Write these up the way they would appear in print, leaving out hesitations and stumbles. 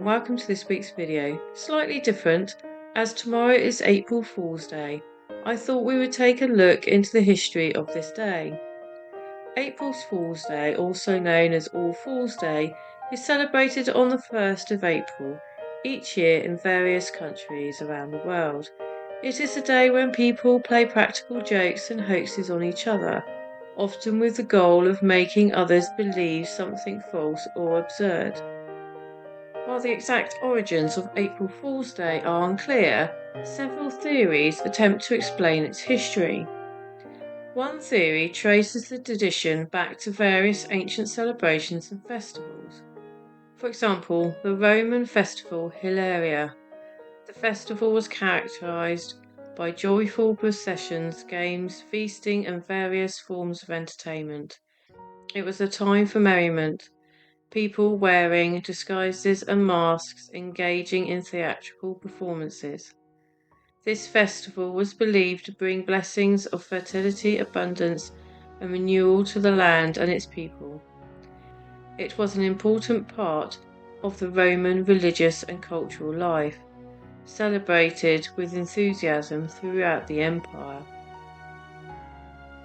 welcome to this week's video. Slightly different, as tomorrow is April Fool's Day. I thought we would take a look into the history of this day. April Fool's Day, also known as All Fool's Day, is celebrated on the 1st of April each year in various countries around the world. It is a day when people play practical jokes and hoaxes on each other, often with the goal of making others believe something false or absurd. While the exact origins of April Fool's Day are unclear, several theories attempt to explain its history. One theory traces the tradition back to various ancient celebrations and festivals. For example, the Roman festival Hilaria. The festival was characterized by joyful processions, games, feasting, and various forms of entertainment. It was a time for merriment, people wearing disguises and masks, engaging in theatrical performances. This festival was believed to bring blessings of fertility, abundance, and renewal to the land and its people. It was an important part of the Roman religious and cultural life, celebrated with enthusiasm throughout the empire.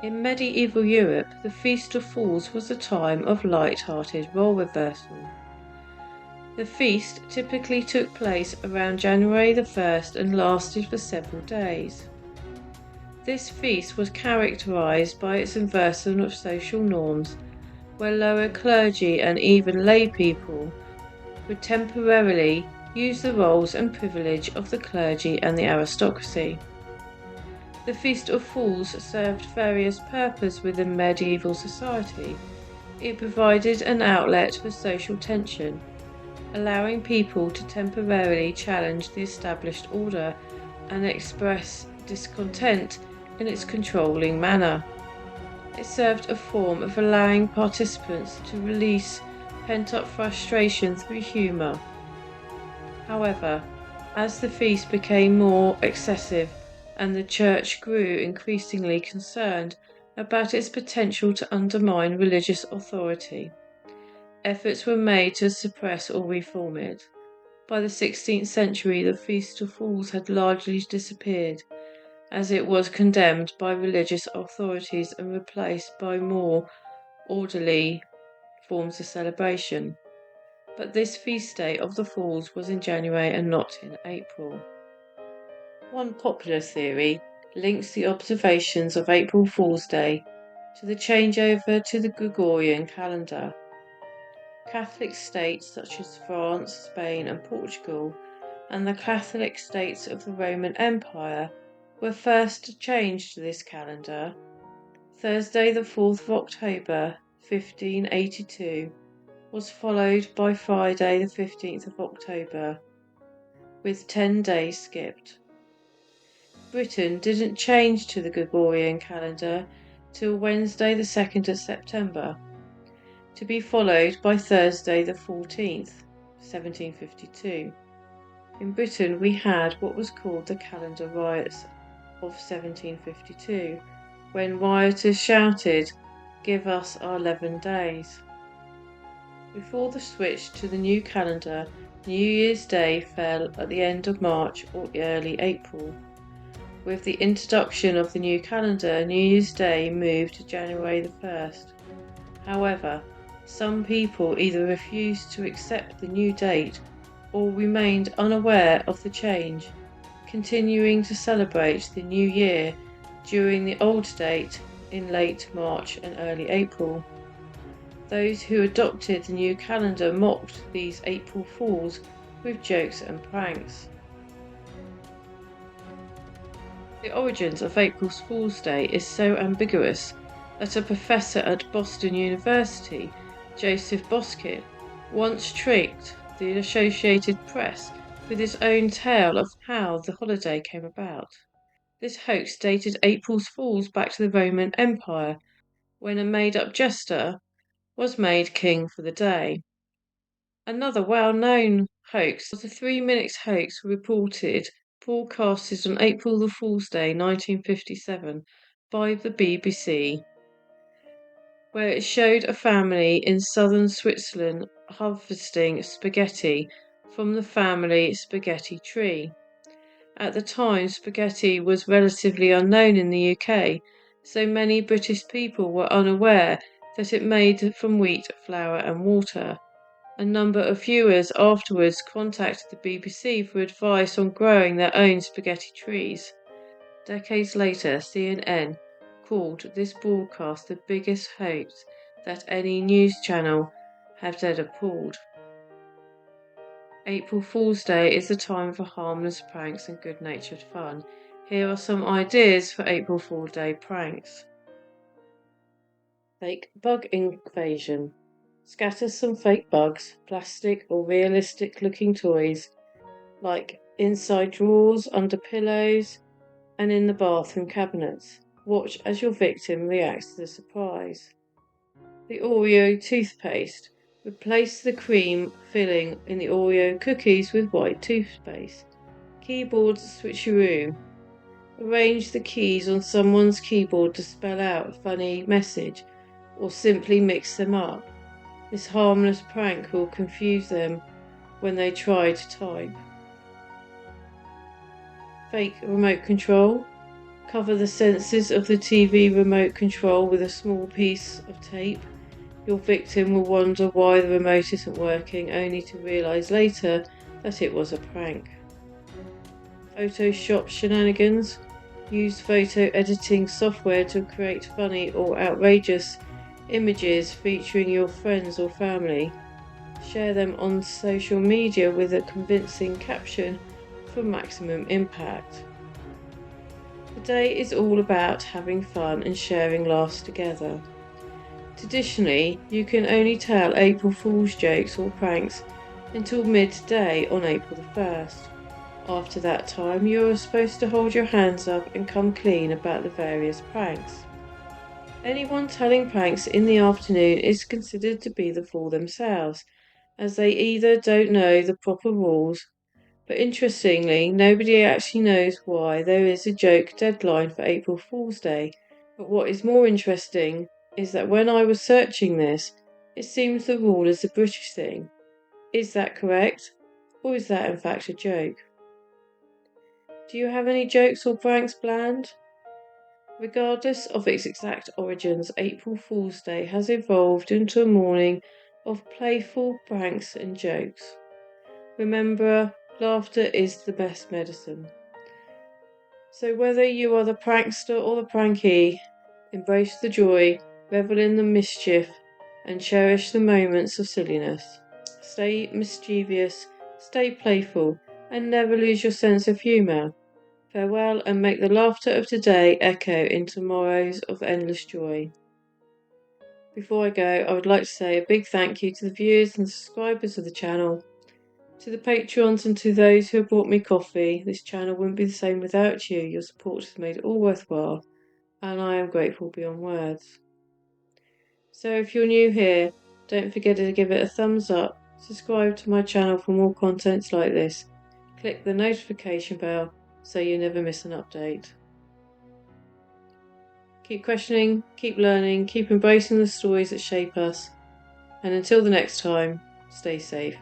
In medieval Europe, the Feast of Fools was a time of light-hearted role reversal. The feast typically took place around January the 1st and lasted for several days. This feast was characterized by its inversion of social norms, where lower clergy and even lay people would temporarily use the roles and privilege of the clergy and the aristocracy. The Feast of Fools served various purposes within medieval society. It provided an outlet for social tension, allowing people to temporarily challenge the established order and express discontent in its controlling manner. It served a form of allowing participants to release pent-up frustration through humour. However, as the feast became more excessive and the Church grew increasingly concerned about its potential to undermine religious authority, efforts were made to suppress or reform it. By the 16th century, the Feast of Fools had largely disappeared, as it was condemned by religious authorities and replaced by more orderly forms of celebration. But this feast day of the Fools was in January and not in April. One popular theory links the observations of April Fool's Day to the changeover to the Gregorian calendar. Catholic states such as France, Spain, and Portugal, and the Catholic states of the Roman Empire were first changed to this calendar. Thursday, the 4th of October, 1582, was followed by Friday, the 15th of October, with 10 days skipped. Britain didn't change to the Gregorian calendar till Wednesday, the 2nd of September, to be followed by Thursday the 14th, 1752. In Britain we had what was called the Calendar Riots of 1752, when rioters shouted, "Give us our 11 days." Before the switch to the new calendar, New Year's Day fell at the end of March or early April. With the introduction of the new calendar, New Year's Day moved to January the 1st. However, some people either refused to accept the new date or remained unaware of the change, continuing to celebrate the new year during the old date in late March and early April. Those who adopted the new calendar mocked these April Fools with jokes and pranks. The origins of April Fool's Day is so ambiguous that a professor at Boston University, Joseph Boskett, once tricked the Associated Press with his own tale of how the holiday came about. This hoax dated April Fools back to the Roman Empire, when a made-up jester was made king for the day. Another well-known hoax was a 3-minute hoax reported broadcasted on April the Fool's Day 1957 by the BBC, where it showed a family in southern Switzerland harvesting spaghetti from the family spaghetti tree. At the time, spaghetti was relatively unknown in the UK, so many British people were unaware that it made from wheat, flour, and water. A number of viewers afterwards contacted the BBC for advice on growing their own spaghetti trees. Decades later, CNN called this broadcast the biggest hoax that any news channel had ever pulled. April Fool's Day is a time for harmless pranks and good-natured fun. Here are some ideas for April Fool's Day pranks. Fake bug invasion. Scatter some fake bugs, plastic or realistic looking toys, like inside drawers, under pillows, and in the bathroom cabinets. Watch as your victim reacts to the surprise. The Oreo toothpaste. Replace the cream filling in the Oreo cookies with white toothpaste. Keyboard switcheroo. Arrange the keys on someone's keyboard to spell out a funny message, or simply mix them up. This harmless prank will confuse them when they try to type. Fake remote control. Cover the sensors of the TV remote control with a small piece of tape. Your victim will wonder why the remote isn't working, only to realise later that it was a prank. Photoshop shenanigans. Use photo editing software to create funny or outrageous images featuring your friends or family. Share them on social media with a convincing caption for maximum impact. The day is all about having fun and sharing laughs together. Traditionally, you can only tell April Fool's jokes or pranks until midday on April the 1st. After that time, you are supposed to hold your hands up and come clean about the various pranks. Anyone telling pranks in the afternoon is considered to be the fool themselves, as they either don't know the proper rules, but interestingly, nobody actually knows why there is a joke deadline for April Fool's Day. But what is more interesting is that when I was searching this, it seems the rule is a British thing. Is that correct? Or is that in fact a joke? Do you have any jokes or pranks planned? Regardless of its exact origins, April Fool's Day has evolved into a morning of playful pranks and jokes. Remember, laughter is the best medicine. So whether you are the prankster or the prankee, embrace the joy, revel in the mischief, and cherish the moments of silliness. Stay mischievous, stay playful, and never lose your sense of humour. Farewell, and make the laughter of today echo in tomorrows of endless joy. Before I go, I would like to say a big thank you to the viewers and subscribers of the channel, to the patrons and to those who have bought me coffee. This channel wouldn't be the same without you. Your support has made it all worthwhile, and I am grateful beyond words. So if you're new here, don't forget to give it a thumbs up, subscribe to my channel for more contents like this, click the notification bell so you never miss an update. Keep questioning, keep learning, keep embracing the stories that shape us, and until the next time, stay safe.